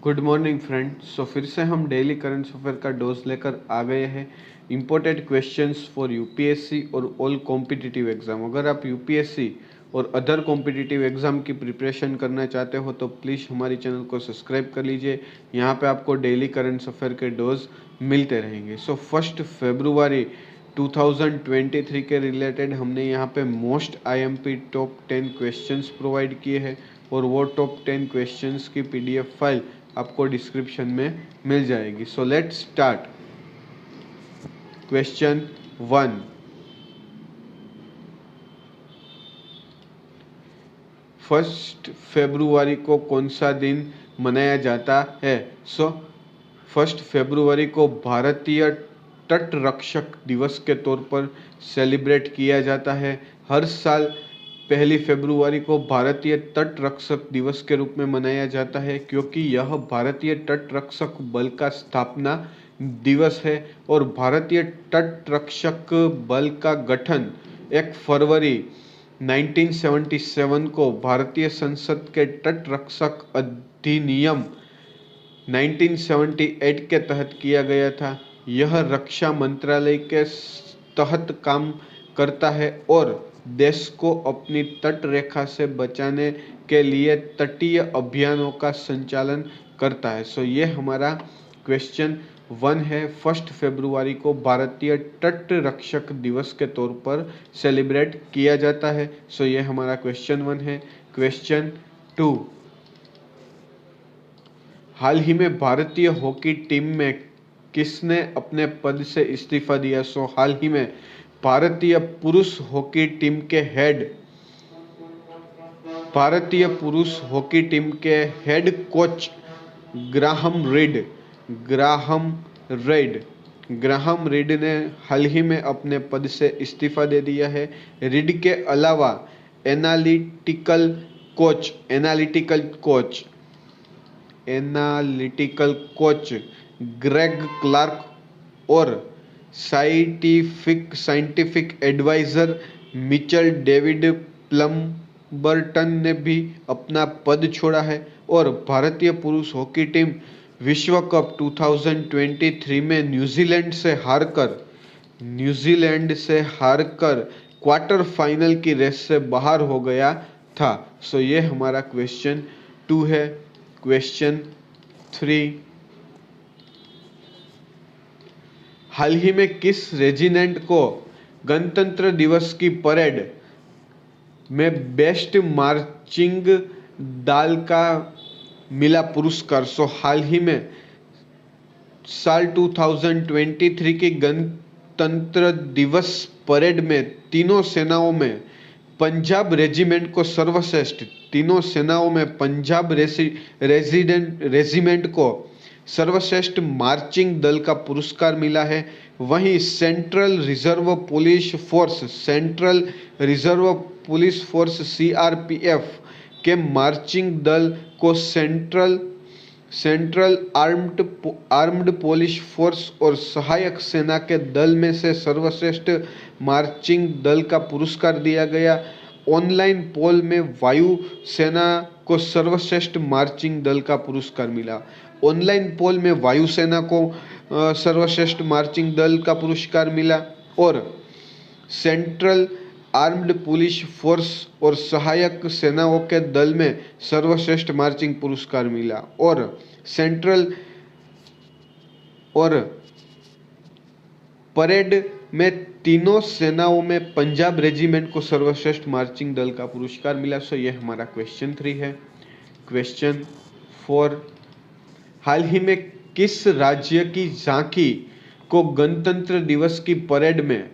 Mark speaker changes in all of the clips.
Speaker 1: Good morning friend. सो फिर से हम डेली करंट अफेयर का डोज लेकर आ गए हैं। इम्पोर्टेंट क्वेश्चंस फॉर यूपीएससी और ऑल कॉम्पिटिटिव एग्जाम। अगर आप यूपीएससी और अदर कॉम्पिटिटिव एग्जाम की प्रिपरेशन करना चाहते हो तो प्लीज़ हमारी चैनल को सब्सक्राइब कर लीजिए। यहाँ पे आपको डेली करंट अफेयर के डोज मिलते रहेंगे। सो 1 फरवरी 2023 के रिलेटेड हमने यहाँ पे most IMP top 10 questions provide किए हैं और वो टॉप 10 क्वेश्चंस की पीडीएफ फाइल आपको डिस्क्रिप्शन में मिल जाएगी। So let's start. क्वेश्चन 1, 1 फरवरी को कौन सा दिन मनाया जाता है? सो 1 फरवरी को भारतीय तट रक्षक दिवस के तौर पर सेलिब्रेट किया जाता है। हर साल 1 फरवरी को भारतीय तट रक्षक दिवस के रूप में मनाया जाता है क्योंकि यह भारतीय तट रक्षक बल का स्थापना दिवस है और भारतीय तट रक्षक बल का गठन 1 फरवरी 1977 को भारतीय संसद के तट रक्षक अधिनियम 1978 के तहत किया गया था। यह रक्षा मंत्रालय के तहत काम करता है और देश को अपनी तट रेखा से बचाने के लिए तटीय अभियानों का संचालन करता है। सो ये हमारा क्वेश्चन 1 है। 1 फरवरी को भारतीय तट रक्षक दिवस के तौर पर सेलिब्रेट किया जाता है। सो ये हमारा क्वेश्चन 1 है। क्वेश्चन 2, हाल ही में भारतीय हॉकी टीम में किसने अपने पद से इस्तीफा दिया? सो हाल ही में भारतीय पुरुष हॉकी टीम के हेड कोच ग्राहम रीड ने हाल ही में अपने पद से इस्तीफा दे दिया है। रीड के अलावा एनालिटिकल कोच ग्रेग क्लार्क और साइंटिफिक एडवाइजर मिचेल डेविड प्लम्बरटन ने भी अपना पद छोड़ा है और भारतीय पुरुष हॉकी टीम विश्व कप 2023 में न्यूजीलैंड से हारकर क्वार्टर फाइनल की रेस से बाहर हो गया था। सो ये हमारा क्वेश्चन 2 है। क्वेश्चन 3, हाल ही में किस रेजिमेंट को गणतंत्र दिवस की परेड में बेस्ट मार्चिंग दल का मिला पुरस्कार? सो हाल ही में साल 2023 की गणतंत्र दिवस परेड में तीनों सेनाओं में पंजाब रेजिमेंट को सर्वश्रेष्ठ मार्चिंग दल का पुरस्कार मिला है। वहीं central reserve police force CRPF के मार्चिंग दल को सेंट्रल आर्म्ड पुलिस फोर्स और सहायक सेना के दल में से सर्वश्रेष्ठ मार्चिंग दल का पुरस्कार दिया गया। ऑनलाइन पोल में वायु सेना को सर्वश्रेष्ठ मार्चिंग दल का पुरस्कार मिला। ऑनलाइन पोल में वायुसेना को सर्वश्रेष्ठ मार्चिंग दल का पुरस्कार मिला और सेंट्रल आर्म्ड पुलिस फोर्स और सहायक सेनाओं के दल में सर्वश्रेष्ठ मार्चिंग पुरस्कार मिला और परेड में तीनों सेनाओं में पंजाब रेजिमेंट को सर्वश्रेष्ठ मार्चिंग दल का पुरस्कार मिला। सो ये हमारा क्वेश्चन 3 है। क्वेश्चन 4, हाल ही में किस राज्य की झांकी को गणतंत्र दिवस की परेड में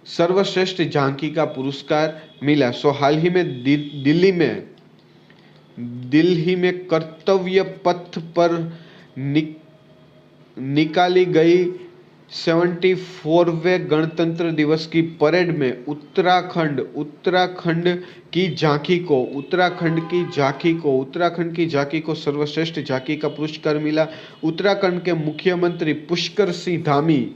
Speaker 1: सर्वश्रेष्ठ झांकी का पुरस्कार मिला? सो हाल ही में दिल्ली में कर्तव्य पथ पर निकाली गई 74वें गणतंत्र दिवस की परेड में उत्तराखंड की झांकी को सर्वश्रेष्ठ झांकी का पुरस्कार मिला। उत्तराखंड के मुख्यमंत्री पुष्कर सिंह धामी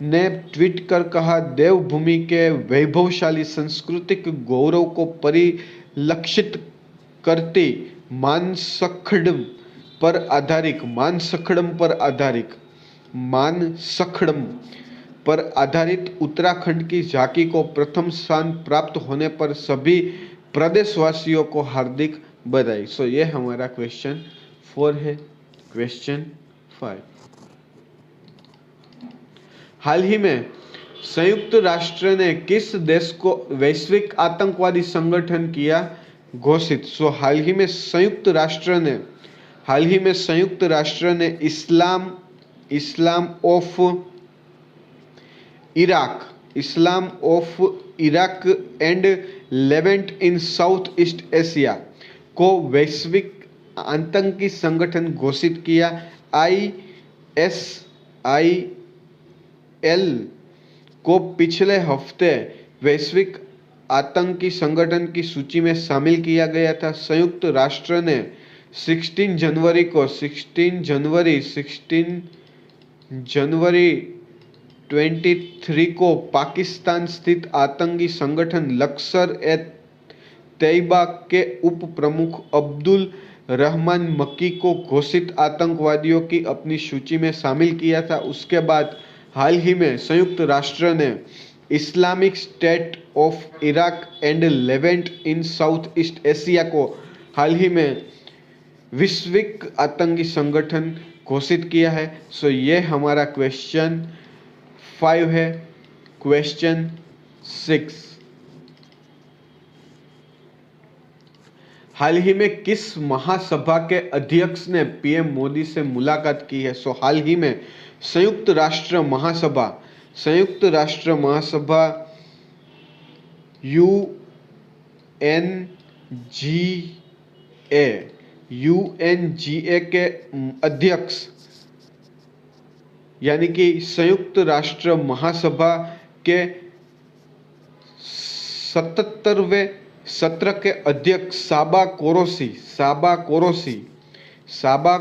Speaker 1: ने ट्वीट कर कहा, देवभूमि के वैभवशाली सांस्कृतिक गौरव को परिलक्षित करती मानसखंड पर आधारित मानसखड़म पर आधारित उत्तराखंड की झांकी को प्रथम स्थान प्राप्त होने पर सभी प्रदेशवासियों को हार्दिक बधाई। सो ये हमारा क्वेश्चन 4 है। क्वेश्चन 5, हाल ही में संयुक्त राष्ट्र ने किस देश को वैश्विक आतंकवादी संगठन किया घोषित? सो हाल ही में संयुक्त राष्ट्र ने Islam of Iraq and Levant in south east Asia को वैश्विक आतंकी संगठन घोषित किया। ISIL को पिछले हफ्ते वैश्विक आतंकी संगठन की सूची में शामिल किया गया था। संयुक्त राष्ट्र ने 16 जनवरी 23 को पाकिस्तान स्थित आतंकी संगठन लश्कर-ए-तैयबा के उप प्रमुख अब्दुल रहमान मक्की को घोषित आतंकवादियों की अपनी सूची में शामिल किया था। उसके बाद हाल ही में संयुक्त राष्ट्र ने Islamic state of Iraq and Levant in south east Asia को हाल ही में वैश्विक आतंकी संगठन घोषित किया है। सो ये हमारा क्वेश्चन 5 है। क्वेश्चन 6, हाल ही में किस महासभा के अध्यक्ष ने पीएम मोदी से मुलाकात की है? सो हाल ही में संयुक्त राष्ट्र महासभा UNGA के अध्यक्ष यानी कि संयुक्त राष्ट्र महासभा के 77वें सत्र के अध्यक्ष साबा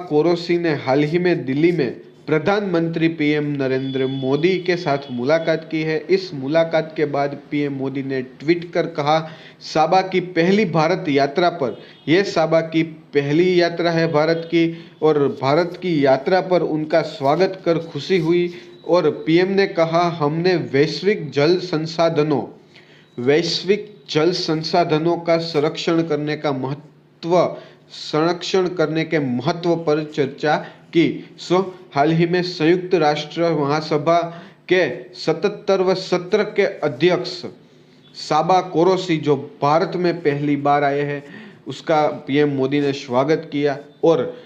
Speaker 1: कोरोसी ने हाल ही में दिल्ली में प्रधानमंत्री पीएम नरेंद्र मोदी के साथ मुलाकात की है। इस मुलाकात के बाद पीएम मोदी ने ट्वीट कर कहा, साबा की पहली भारत यात्रा पर, यह साबा की पहली यात्रा है भारत की, और भारत की यात्रा पर उनका स्वागत कर खुशी हुई। और पीएम ने कहा, हमने वैश्विक जल संसाधनों का संरक्षण करने के महत्व पर चर्चा की। सो हाल ही में संयुक्त राष्ट्र महासभा के 77वें सत्र के अध्यक्ष साबा कोरोसी, जो भारत में पहली बार आए हैं, उसका पीएम मोदी ने स्वागत किया और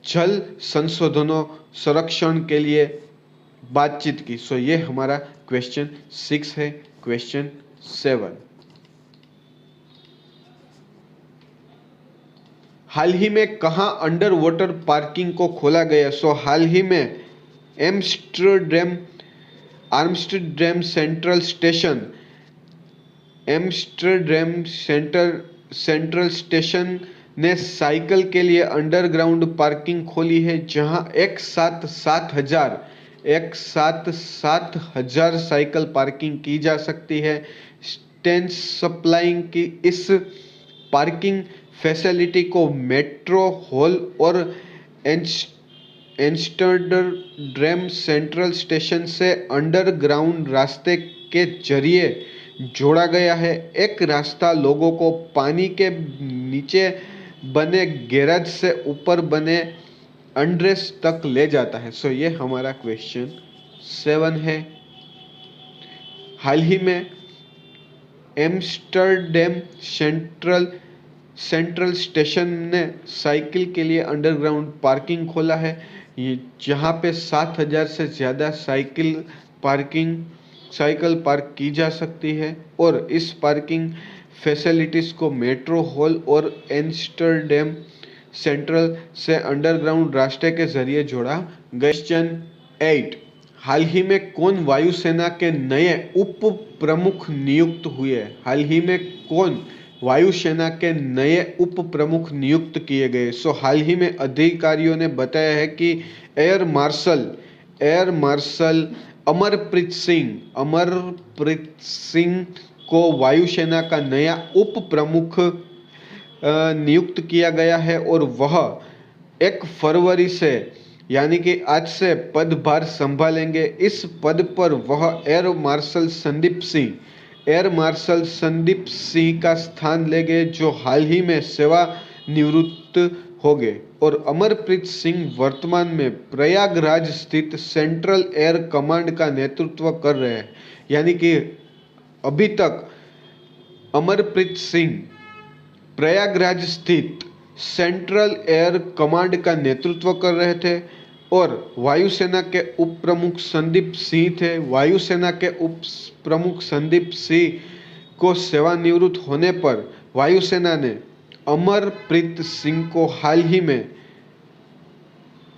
Speaker 1: जल संसाधनों संरक्षण के लिए बातचीत की। सो ये हमारा क्वेश्चन 6 है। क्वेश्चन 7, हाल ही में कहाँ अंडर वाटर पार्किंग को खोला गया? सो हाल ही में आर्मस्टरडैम सेंट्रल स्टेशन ने साइकिल के लिए अंडरग्राउंड पार्किंग खोली है, जहां एक साथ 7,000 साइकिल पार्किंग की जा सकती है। स्टेंस सप्लाइंग की इस पार्किंग फैसिलिटी को मेट्रो हॉल और एम्स्टर्डम सेंट्रल स्टेशन से अंडरग्राउंड रास्ते के जरिए जोड़ा गया है। एक रास्ता लोगों को पानी के नीचे बने गैराज से ऊपर बने अंडरस तक ले जाता है। सो ये हमारा क्वेश्चन 7 है। हाल ही में एम्स्टर्डम सेंट्रल स्टेशन ने साइकिल के लिए अंडरग्राउंड पार्किंग खोला है, जहां पे 7,000 से ज़्यादा साइकिल पार्क की जा सकती है और इस पार्किंग फैसिलिटीज़ को मेट्रो हॉल और एम्स्टर्डम सेंट्रल से अंडरग्राउंड रास्ते के जरिए जोड़ा गया। क्वेश्चन 8, हाल ही में कौन वायुसेना के नए उप प्रमुख नियुक्त हुए? हाल ही में कौन वायुसेना के नए उप प्रमुख नियुक्त किए गए? सो हाल ही में अधिकारियों ने बताया है कि एयर मार्शल अमरप्रीत सिंह को वायुसेना का नया उप प्रमुख नियुक्त किया गया है और वह 1 फरवरी से यानी कि आज से पदभार संभालेंगे। इस पद पर वह एयर मार्शल संदीप सिंह का स्थान लेंगे, जो हाल ही में सेवानिवृत्त हो गए। और अमरप्रीत सिंह वर्तमान में प्रयागराज स्थित सेंट्रल एयर कमांड का नेतृत्व कर रहे हैं। यानी कि अभी तक अमरप्रीत सिंह प्रयागराज स्थित सेंट्रल एयर कमांड का नेतृत्व कर रहे थे और वायुसेना के उप प्रमुख संदीप सिंह थे। वायुसेना के उप प्रमुख संदीप सिंह को सेवानिवृत्त होने पर वायुसेना ने अमरप्रीत सिंह को हाल ही में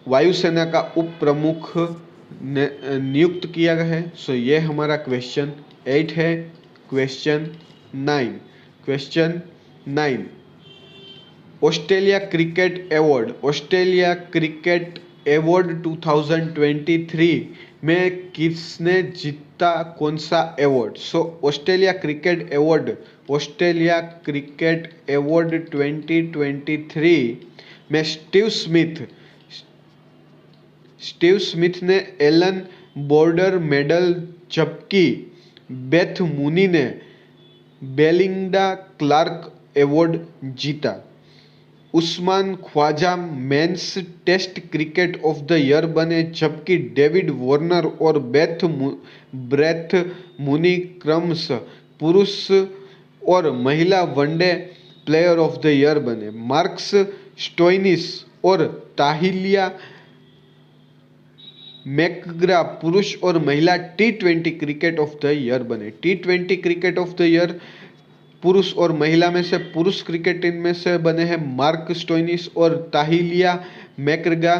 Speaker 1: वायुसेना का उप प्रमुख नियुक्त किया गया है। सो ये हमारा क्वेश्चन 8 है। क्वेश्चन 9 ऑस्ट्रेलिया क्रिकेट अवार्ड 2023 में किसने जीता कौन सा award? So Australia cricket award 2023 में स्टीव स्मिथ ने एलन बोर्डर मेडल, जबकि बेथ मूनी ने बेलिंडा क्लार्क अवार्ड जीता। Usman Khawaja men's test cricket of the year बने, जबकि डेविड वार्नर और ब्रेथ मूनी क्रमशः पुरुष और महिला one day player of the year बने। मार्कस स्टोइनिस और ताहिलिया मैकग्रा पुरुष और महिला T20 cricket of the year बने। T20 cricket of the year पुरुष और महिला में से पुरुष क्रिकेट टीम में से बने हैं मार्क स्टोइनिस और ताहिलिया मैकग्रा।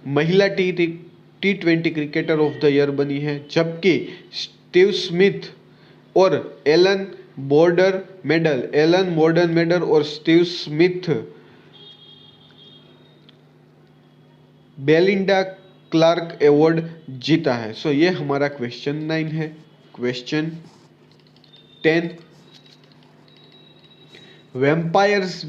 Speaker 1: महिला T20 cricketer of the year बनी है, जबकि स्टीव स्मिथ और एलन बोर्डर मेडल और Steve Smith Belinda Clarke award जीता है। सो ये हमारा क्वेश्चन 9 है। क्वेश्चन 10 वैम्पायर्स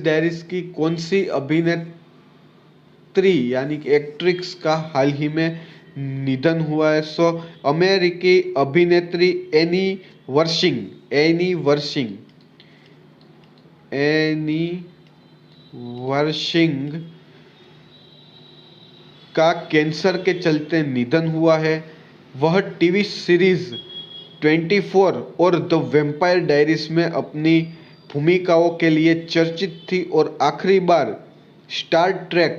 Speaker 1: डायरीज की कौन सी अभिनेत्री यानी कि एक्ट्रेस का हाल ही में निधन हुआ है? सो अमेरिकी अभिनेत्री एनी वर्शिंग का कैंसर के चलते निधन हुआ है। वह टीवी सीरीज 24 और द वैम्पायर डायरीज में अपनी भूमिकाओं के लिए चर्चित थी और आखिरी बार स्टार ट्रेक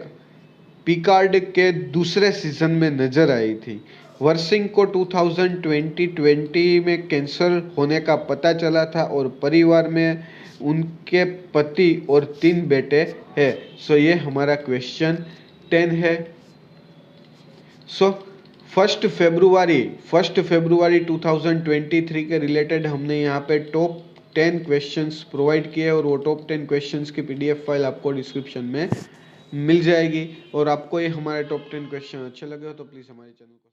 Speaker 1: पिकार्ड के दूसरे सीजन में नजर आई थी। वर्शिंग को 2020 में कैंसर होने का पता चला था और परिवार में उनके पति और 3 बेटे हैं। सो ये हमारा क्वेश्चन 10 है। सो 1 फरवरी 2023 के रिलेटेड हमने यहाँ पे टॉप 10 क्वेश्चंस प्रोवाइड किए और वो टॉप 10 क्वेश्चंस की PDF फाइल आपको डिस्क्रिप्शन में मिल जाएगी। और आपको ये हमारे टॉप 10 क्वेश्चन अच्छे लगे हो तो प्लीज़ हमारे चैनल को